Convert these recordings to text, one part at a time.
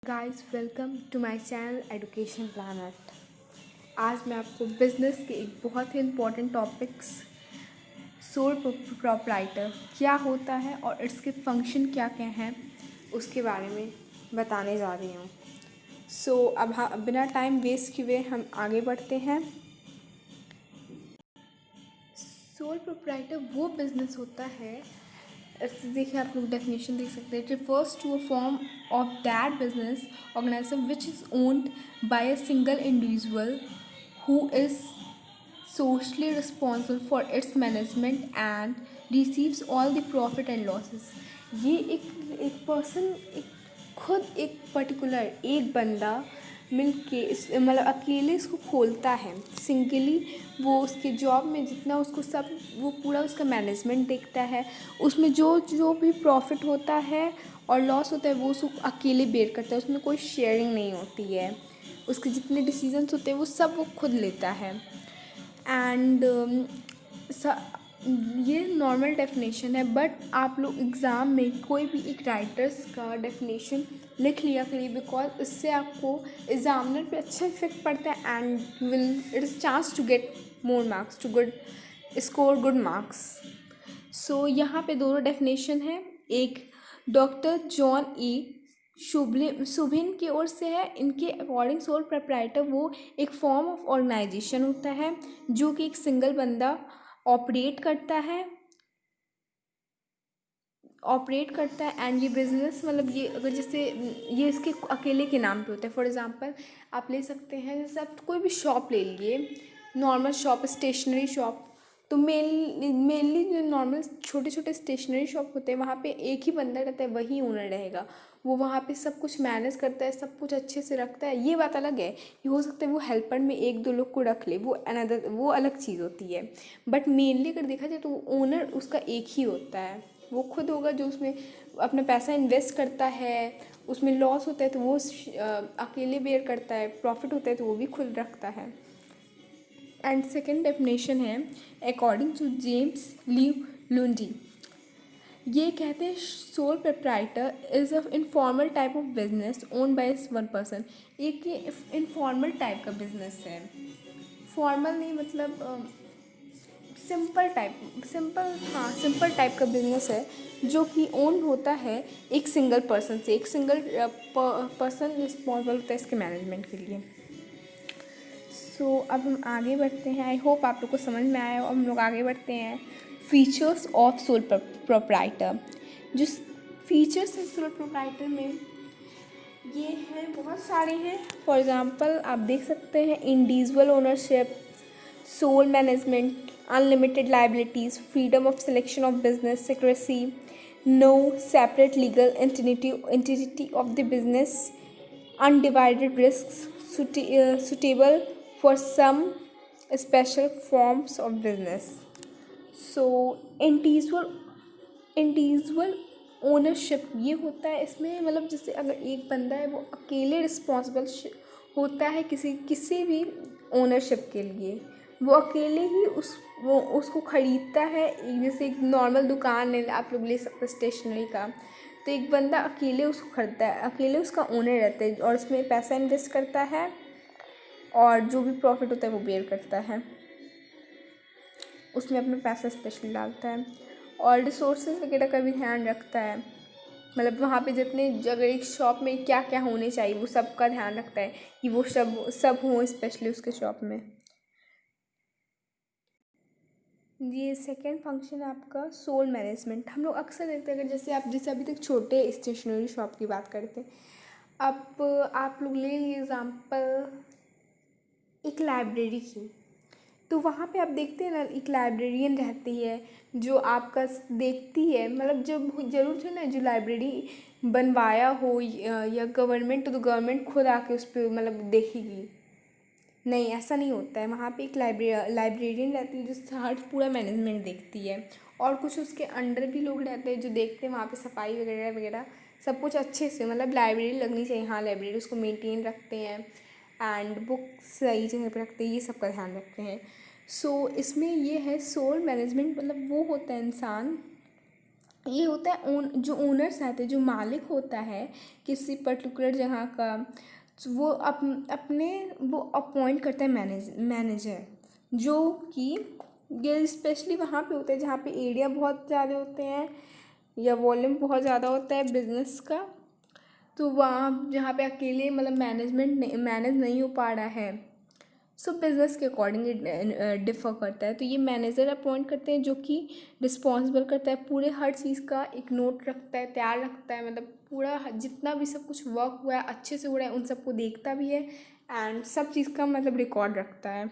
Guys welcome to my channel education planet. आज मैं आपको बिजनेस के एक बहुत ही इम्पोर्टेंट टॉपिक्स सोल प्रोप्राइटर क्या होता है और इसके फंक्शन क्या क्या हैं उसके बारे में बताने जा रही हूँ। अब बिना टाइम वेस्ट किए हम आगे बढ़ते हैं। सोल प्रोप्राइटर वो बिजनेस होता है, देखिए आप लोग डेफिनेशन देख सकते हैं। It refers to a form of that business organisation which is owned by a single individual who is socially responsible for its management and receives all the profit and losses। ये एक person, खुद एक particular एक बंदा मिल के इस मतलब अकेले इसको खोलता है सिंगली। वो उसके जॉब में जितना उसको सब वो पूरा उसका मैनेजमेंट देखता है। उसमें जो जो भी प्रॉफिट होता है और लॉस होता है वो उसको अकेले बेयर करता है। उसमें कोई शेयरिंग नहीं होती है। उसके जितने डिसीजंस होते हैं वो सब वो खुद लेता है। एंड ये नॉर्मल डेफिनेशन है, बट आप लोग एग्ज़ाम में कोई भी एक राइटर्स का डेफिनेशन लिख लिया करिए, बिकॉज इससे आपको एग्जामिनर पे अच्छा इफेक्ट पड़ता है and you will it is chance to get more marks to good score good marks. So यहाँ पे दोनों डेफिनेशन है। एक डॉक्टर जॉन ई शुभिन की ओर से है। इनके अकॉर्डिंग सोल प्रोप्राइटर वो एक फॉर्म ऑफ ऑर्गेनाइजेशन होता है जो कि एक सिंगल बंदा ऑपरेट करता है एंड ये बिजनेस मतलब ये अगर जैसे ये इसके अकेले के नाम पे होता है। फॉर एग्जांपल आप ले सकते हैं, जैसे आप कोई भी शॉप ले लिए, नॉर्मल शॉप, स्टेशनरी शॉप। तो मेनली जो नॉर्मल छोटे छोटे स्टेशनरी शॉप होते हैं वहाँ पे एक ही बंदा रहता है, वही ओनर रहेगा। वो वहाँ पे सब कुछ मैनेज करता है, सब कुछ अच्छे से रखता है। ये बात अलग है कि हो सकता है वो हेल्पर में एक दो लोग को रख ले, वो अलग चीज़ होती है। बट मेनली अगर देखा जाए तो ओनर उसका एक ही होता है। वो खुद होगा जो उसमें अपना पैसा इन्वेस्ट करता है। उसमें लॉस होता है तो वो अकेले बेयर करता है, प्रॉफिट होता है तो वो भी खुद रखता है। एंड सेकेंड डेफिनेशन है अकॉर्डिंग टू जेम्स ली लुंडी। ये कहते हैं sole proprietor is a informal type of business own by one person. एक ये इनफॉर्मल टाइप का बिजनेस है, फॉर्मल नहीं, मतलब सिंपल टाइप का बिजनेस है जो कि ओन होता है एक सिंगल पर्सन से। एक सिंगल पर्सन रिस्पॉन्सिबल होता है इसके मैनेजमेंट के लिए। अब हम आगे बढ़ते हैं। आई होप आप लोग को समझ में आया हो। हम लोग आगे बढ़ते हैं फीचर्स ऑफ सोल प्रोप्राइटर। जो फीचर्स हैं सोल प्रोप्राइटर में ये हैं, बहुत सारे हैं। फॉर एग्ज़ाम्पल आप देख सकते हैं individual ownership, sole management, unlimited liabilities, freedom of selection of business, secrecy, no separate legal entity of the business, undivided risk, suitable for some special forms of business। So individual ownership ये होता है इसमें, मतलब जैसे अगर एक बंदा है वो अकेले रिस्पॉन्सिबल होता है किसी भी ओनरशिप के लिए। वो अकेले ही वो उसको ख़रीदता है। जैसे एक नॉर्मल दुकान है, आप लोग ले सकते हैं स्टेशनरी का, तो एक बंदा अकेले उसको खरीदता है, अकेले उसका ओनर रहता है और उसमें पैसा इन्वेस्ट करता है और जो भी प्रॉफिट होता है वो बेयर करता है, उसमें अपना पैसा स्पेशली डालता है और रिसोर्सेज वगैरह का भी ध्यान रखता है। मतलब वहाँ पे जितने जगह एक शॉप में क्या क्या होने चाहिए वो सब का ध्यान रखता है कि वो सब हों स्पेशली उसके शॉप में। ये सेकेंड फंक्शन है आपका सोल मैनेजमेंट। हम लोग अक्सर देखते हैं, अगर जैसे अभी तक छोटे स्टेशनरी शॉप की बात करते हैं। अब आप लोग ले लीजिए एग्ज़ाम्पल एक लाइब्रेरी की। तो वहाँ पे आप देखते हैं ना, एक लाइब्रेरियन रहती है जो आपका देखती है। मतलब जब ज़रूर है ना जो लाइब्रेरी बनवाया हो या गवर्नमेंट, तो गवर्नमेंट खुद आके उस पर मतलब देखेगी, नहीं ऐसा नहीं होता है। वहाँ पे एक लाइब्रेरियन रहती है जो हर पूरा मैनेजमेंट देखती है और कुछ उसके अंडर भी लोग रहते हैं जो देखते हैं वहाँ पे सफाई वगैरह वगैरह सब कुछ अच्छे से। मतलब लाइब्रेरी लगनी चाहिए, हाँ लाइब्रेरी उसको मेंटेन रखते हैं एंड बुक्स सही जगह पे रखते हैं, ये सब का ध्यान रखते हैं। इसमें ये है सोल मैनेजमेंट, मतलब वो होता है इंसान ये होता है जो ओनर्स रहते हैं, जो मालिक होता है किसी पर्टिकुलर जगह का, वो अपने वो अपॉइंट करता है मैनेजर, जो कि ये स्पेशली वहाँ पे होता है जहाँ पे एरिया बहुत ज़्यादा होते हैं या वॉल्यूम बहुत ज़्यादा होता है बिजनेस का। तो वहाँ जहाँ पे अकेले मतलब मैनेज नहीं हो पा रहा है, सो बिज़नेस के अकॉर्डिंग डिफ़र करता है। तो ये मैनेजर अपॉइंट करते हैं जो कि रिस्पॉन्सिबल करता है पूरे हर चीज़ का, एक नोट रखता है, तैयार रखता है, मतलब पूरा जितना भी सब कुछ वर्क हुआ है अच्छे से हो रहा है उन सबको देखता भी है एंड सब चीज़ का मतलब रिकॉर्ड रखता है।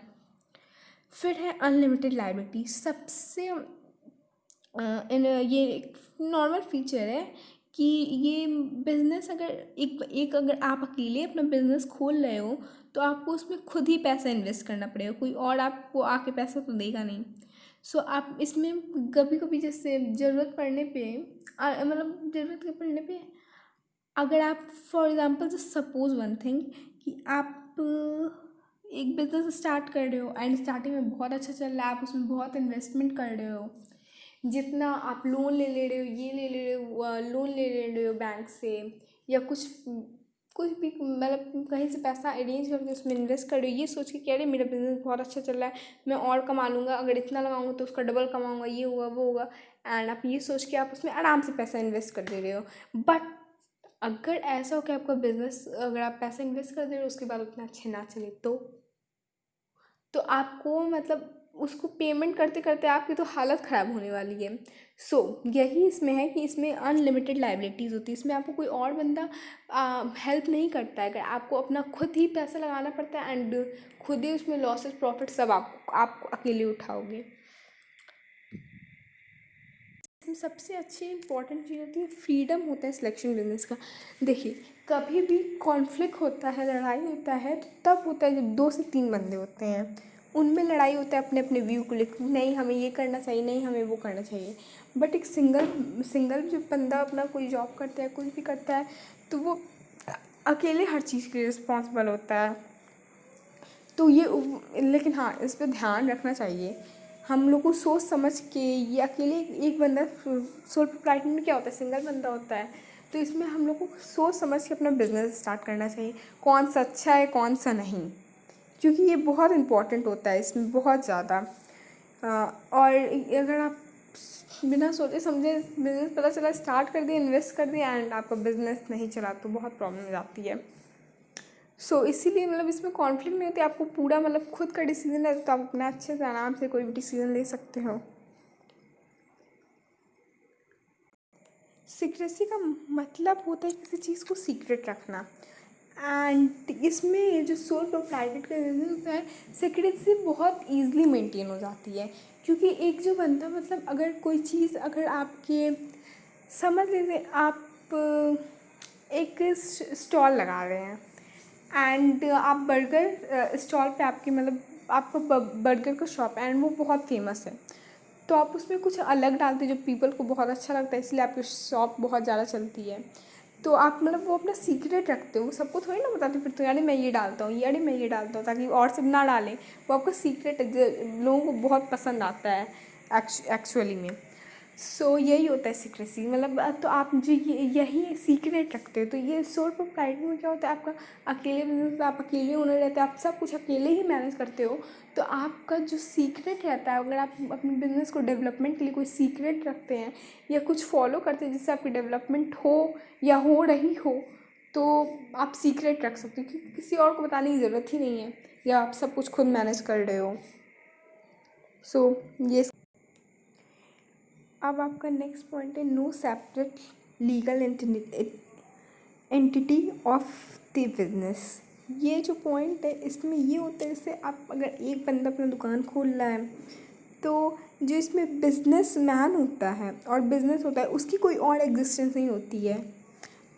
फिर है अनलिमिटेड लायबिलिटी। सबसे ये एक नॉर्मल फीचर है कि ये बिज़नेस अगर अगर आप अकेले अपना बिज़नेस खोल रहे हो तो आपको उसमें खुद ही पैसा इन्वेस्ट करना पड़ेगा, कोई और आपको आके पैसा तो देगा नहीं। सो आप इसमें कभी कभी जैसे ज़रूरत पड़ने पे मतलब ज़रूरत के पड़ने पे अगर आप for example just suppose one thing कि आप एक बिज़नेस स्टार्ट कर रहे हो एंड स्टार्टिंग में बहुत अच्छा चल रहा है, आप उसमें बहुत इन्वेस्टमेंट कर रहे हो, जितना आप लोन ले रहे हो, ये ले रहे हो, लोन ले रहे हो बैंक से या कुछ भी मतलब कहीं से पैसा अरेंज करके उसमें इन्वेस्ट कर रहे हो, ये सोच के कि अरे मेरा बिज़नेस बहुत अच्छा चल रहा है, मैं और कमा लूँगा, अगर इतना लगाऊंगा तो उसका डबल कमाऊँगा, ये होगा वो होगा, एंड आप ये सोच के आप उसमें आराम से पैसा इन्वेस्ट कर दे रहे हो। बट अगर ऐसा हो कि आपका बिज़नेस अगर आप पैसा इन्वेस्ट कर दे रहे हो उसके बाद उतना अच्छे ना चले तो आपको मतलब उसको पेमेंट करते करते आपकी तो हालत ख़राब होने वाली है। सो यही इसमें है कि इसमें अनलिमिटेड लायबिलिटीज़ होती है, इसमें आपको कोई और बंदा हेल्प नहीं करता है, अगर आपको अपना खुद ही पैसा लगाना पड़ता है एंड खुद ही उसमें लॉसेस प्रॉफिट सब आप अकेले उठाओगे। इसमें सबसे अच्छी इंपॉर्टेंट चीज़ होती है फ्रीडम होता है सिलेक्शन बिजनेस का। देखिए कभी भी कॉन्फ्लिक्ट होता है, लड़ाई होता है तो तब होता है जब 2 से 3 बंदे होते हैं, उनमें लड़ाई होता है अपने अपने व्यू को लेकर, नहीं हमें ये करना चाहिए, नहीं हमें वो करना चाहिए। बट एक सिंगल जो बंदा अपना कोई जॉब करता है, कुछ भी करता है, तो वो अकेले हर चीज़ के लिए रिस्पॉन्सिबल होता है। तो ये लेकिन हाँ इस पर ध्यान रखना चाहिए हम लोग को, सोच समझ के। ये अकेले एक बंदा सोल प्रोप्राइटर में क्या होता है, सिंगल बंदा होता है, तो इसमें हम लोग को सोच समझ के अपना बिजनेस स्टार्ट करना चाहिए, कौन सा अच्छा है कौन सा नहीं, क्योंकि ये बहुत इम्पोर्टेंट होता है इसमें बहुत ज़्यादा। और अगर आप बिना सोचे समझे बिजनेस पता चला स्टार्ट कर दिया, इन्वेस्ट कर दिया एंड आपका बिजनेस नहीं चला तो बहुत प्रॉब्लम हो जाती है। सो इसीलिए मतलब इसमें कॉन्फ्लिक्ट नहीं होती, आपको पूरा मतलब खुद का डिसीजन है तो आप अपना अच्छे से आराम से कोई भी डिसीजन ले सकते हो। सीक्रेसी का मतलब होता है किसी चीज़ को सीक्रेट रखना, एंड इसमें ये जो सोल प्रोप्राइटर का बिजनेस होता है सीक्रेसी बहुत ईजिली मेंटेन हो जाती है, क्योंकि एक जो बंदा मतलब अगर कोई चीज़ अगर आपके समझ लीजिए आप एक स्टॉल लगा रहे हैं एंड आप बर्गर स्टॉल पे आपकी मतलब आपका बर्गर का शॉप है एंड वो बहुत फेमस है, तो आप उसमें कुछ अलग डालते हैं जो पीपल को बहुत अच्छा लगता है, इसलिए आपकी शॉप बहुत ज़्यादा चलती है। तो आप मतलब वो अपना सीक्रेट रखते हो, सबको थोड़ी ना बताते फिर तो, यानी मैं ये डालता हूँ, यानी मैं ये डालता हूँ, ताकि और सब ना डालें। वो आपका सीक्रेट है जो लोगों को बहुत पसंद आता है एक्चुअली में। सो यही होता है सीक्रेसी, मतलब तो आप जो यही सीक्रेट रखते हो, तो ये सोल प्रोप्राइटर में क्या होता है, आपका अकेले बिजनेस, आप अकेले ओनर रहते हैं, आप सब कुछ अकेले ही मैनेज करते हो, तो आपका जो सीक्रेट रहता है, अगर आप अपने बिजनेस को डेवलपमेंट के लिए कोई सीक्रेट रखते हैं या कुछ फॉलो करते हैं जिससे आपकी डेवलपमेंट हो या हो रही हो, तो आप सीक्रेट रख सकते हो, क्योंकि किसी और को बताने की ज़रूरत ही नहीं है, या आप सब कुछ खुद मैनेज कर रहे हो। सो ये अब आपका नेक्स्ट पॉइंट है no separate legal entity of the business. ये जो पॉइंट है इसमें ये होता है, जैसे आप अगर एक बंदा अपना दुकान खोल रहा है तो जो इसमें बिजनेस मैन होता है और बिजनेस होता है उसकी कोई और एग्जिस्टेंस नहीं होती है,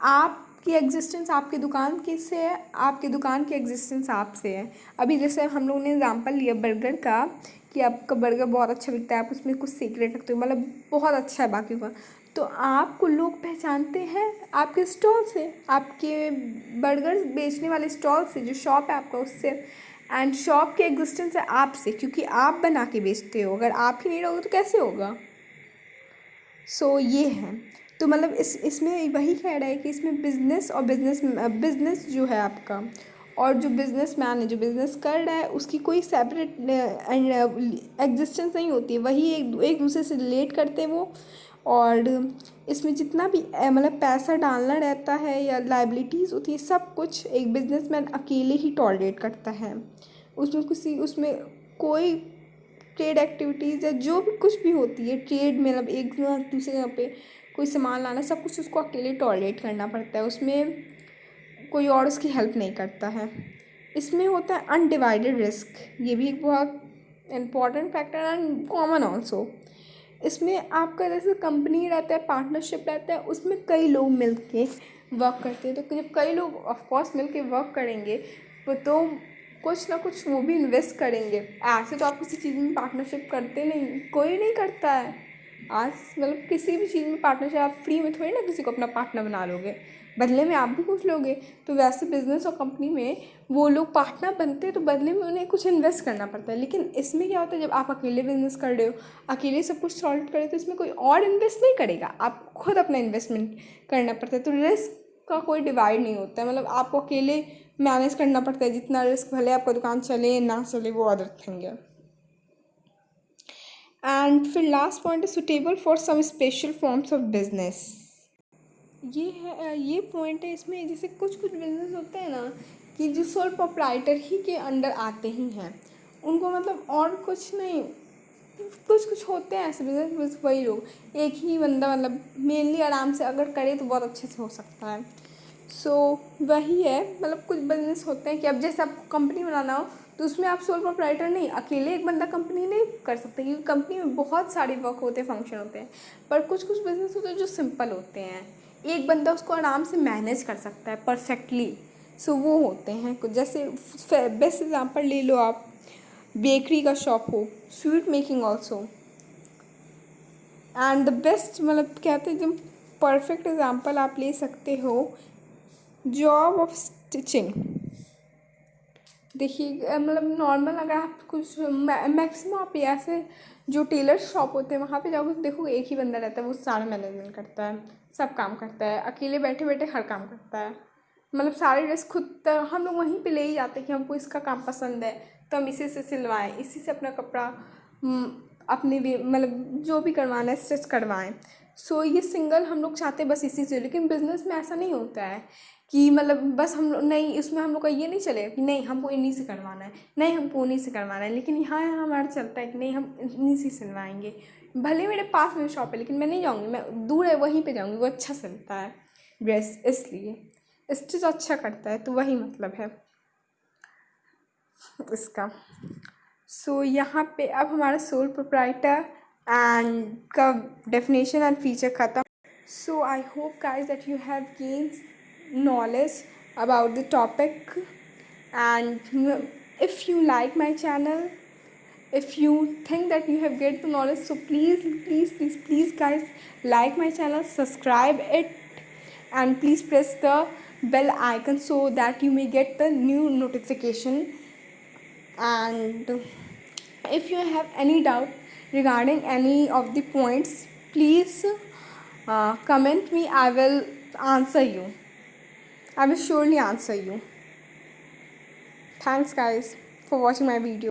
आपकी एग्जिस्टेंस आपकी दुकान की से है, आपकी दुकान की एग्जिस्टेंस आपसे है। अभी जैसे हम लोगों ने एग्जांपल लिया बर्गर का कि आपका बर्गर बहुत अच्छा बिकता है, आप उसमें कुछ सीक्रेट रखते हो, मतलब बहुत अच्छा है बाकी का, तो आपको लोग पहचानते हैं आपके स्टॉल से, आपके बर्गर बेचने वाले स्टॉल से, जो शॉप है आपका उससे, एंड शॉप की एग्जिस्टेंस है आपसे, क्योंकि आप बना के बेचते हो, अगर आप ही नहीं रहोगे तो कैसे होगा। सो ये है। तो मतलब इसमें वही कह रहा है कि इसमें बिजनेस और बिजनेस जो है आपका, और जो बिजनेसमैन है जो बिजनेस कर रहा है, उसकी कोई सेपरेट एग्जिस्टेंस नहीं होती है। वही एक दूसरे से रिलेट करते हैं वो। और इसमें जितना भी मतलब पैसा डालना रहता है या लाइबिलिटीज़ होती है, सब कुछ एक बिजनेसमैन अकेले ही टॉलरेट करता है। उसमें कोई ट्रेड एक्टिविटीज़ या जो भी कुछ भी होती है ट्रेड में, मतलब एक दूसरे जगह पे कोई सामान लाना, सब कुछ उसको अकेले टॉलरेट करना पड़ता है। उसमें कोई और उसकी हेल्प नहीं करता है। इसमें होता है अनडिवाइडेड रिस्क, ये भी एक बहुत important factor and common also. इसमें आपका जैसे कंपनी रहता है, पार्टनरशिप रहता है, उसमें कई लोग मिल के वर्क करते हैं। तो जब कई लोग ऑफकोर्स मिल के वर्क करेंगे तो कुछ ना कुछ वो भी इन्वेस्ट करेंगे। ऐसे तो आप किसी चीज़ में पार्टनरशिप करते नहीं, कोई नहीं करता है। आज मतलब किसी भी चीज़ में पार्टनरशिप आप फ्री में थोड़ी ना किसी को अपना पार्टनर बना लोगे, बदले में आप भी कुछ लोगे। तो वैसे बिजनेस और कंपनी में वो लोग पार्टनर बनते हैं तो बदले में उन्हें कुछ इन्वेस्ट करना पड़ता है। लेकिन इसमें क्या होता है, जब आप अकेले बिजनेस कर रहे हो, अकेले सब कुछ सॉल्व कर रहे हो, तो इसमें कोई और इन्वेस्ट नहीं करेगा, आप खुद अपना इन्वेस्टमेंट करना पड़ता है। तो रिस्क का कोई डिवाइड नहीं होता है, मतलब आपको अकेले मैनेज करना पड़ता है जितना रिस्क, भले आपका दुकान चले ना चले वो अदर थिंग है। एंड फिर लास्ट पॉइंट है suitable for some special forms of business. ये पॉइंट है इसमें, जैसे कुछ बिजनेस होते हैं ना कि जो सोल प्रोप्राइटर ही के अंडर आते ही हैं, उनको मतलब और कुछ नहीं, कुछ होते हैं ऐसे बिजनेस, बस वही लोग एक ही बंदा मतलब मेनली आराम से अगर करे तो बहुत अच्छे से हो सकता है। सो वही है, मतलब कुछ बिजनेस होते हैं कि अब जैसे आपको कंपनी बनाना हो तो उसमें आप सोल प्रोप्राइटर नहीं, अकेले एक बंदा कंपनी नहीं कर सकते, क्योंकि कंपनी में बहुत सारे वर्क होते हैं, फंक्शन होते हैं। पर कुछ बिजनेस होते हैं जो सिंपल होते हैं, एक बंदा उसको आराम से मैनेज कर सकता है परफेक्टली। सो वो होते हैं कुछ, जैसे बेस्ट एग्जांपल ले लो आप, बेकरी का शॉप हो, sweet making also. And the best मतलब कहते हैं जब परफेक्ट एग्जांपल आप ले सकते हो, जॉब ऑफ स्टिचिंग। देखिए मतलब नॉर्मल अगर आप कुछ मैक्सिमम आप ऐसे जो टेलर शॉप होते हैं वहाँ पे जाओगे तो देखो एक ही बंदा रहता है, वो सारा मैनेजमेंट करता है, सब काम करता है, अकेले बैठे बैठे हर काम करता है। मतलब सारे ड्रेस खुद हम लोग वहीं पे ले ही जाते हैं कि हमको इसका काम पसंद है तो हम इसी से सिलवाएं, इसी से अपना कपड़ा अपने भी मतलब जो भी करवाना है स्टिच करवाएं। सो ये सिंगल हम लोग चाहते हैं बस इसी से। लेकिन बिजनेस में ऐसा नहीं होता है कि मतलब बस हम लोग नहीं, इसमें हम लोग का ये नहीं चलेगा कि नहीं हमको इन्हीं से करवाना है, नहीं हमको उन्हीं से करवाना है। लेकिन यहाँ हमारा चलता है कि नहीं हम इन्हीं से सिलवाएंगे, भले मेरे पास में शॉप है लेकिन मैं नहीं जाऊँगी, मैं दूर है वहीं पे जाऊँगी, वो अच्छा सिलता है ड्रेस, इसलिए स्टिच अच्छा करता है। तो वही मतलब है इसका। सो यहाँ पे अब हमारा सोल प्रोप्राइटर एंड का डेफिनेशन एंड फीचर ख़त्म। So I hope guys that you have gain knowledge about the topic, and if you like my channel, if you think that you have get the knowledge, so please guys like my channel, subscribe it, and please press the bell icon so that you may get the new notification. And if you have any doubt regarding any of the points, please comment me, I will answer you, I will surely answer you. Thanks guys for watching my video.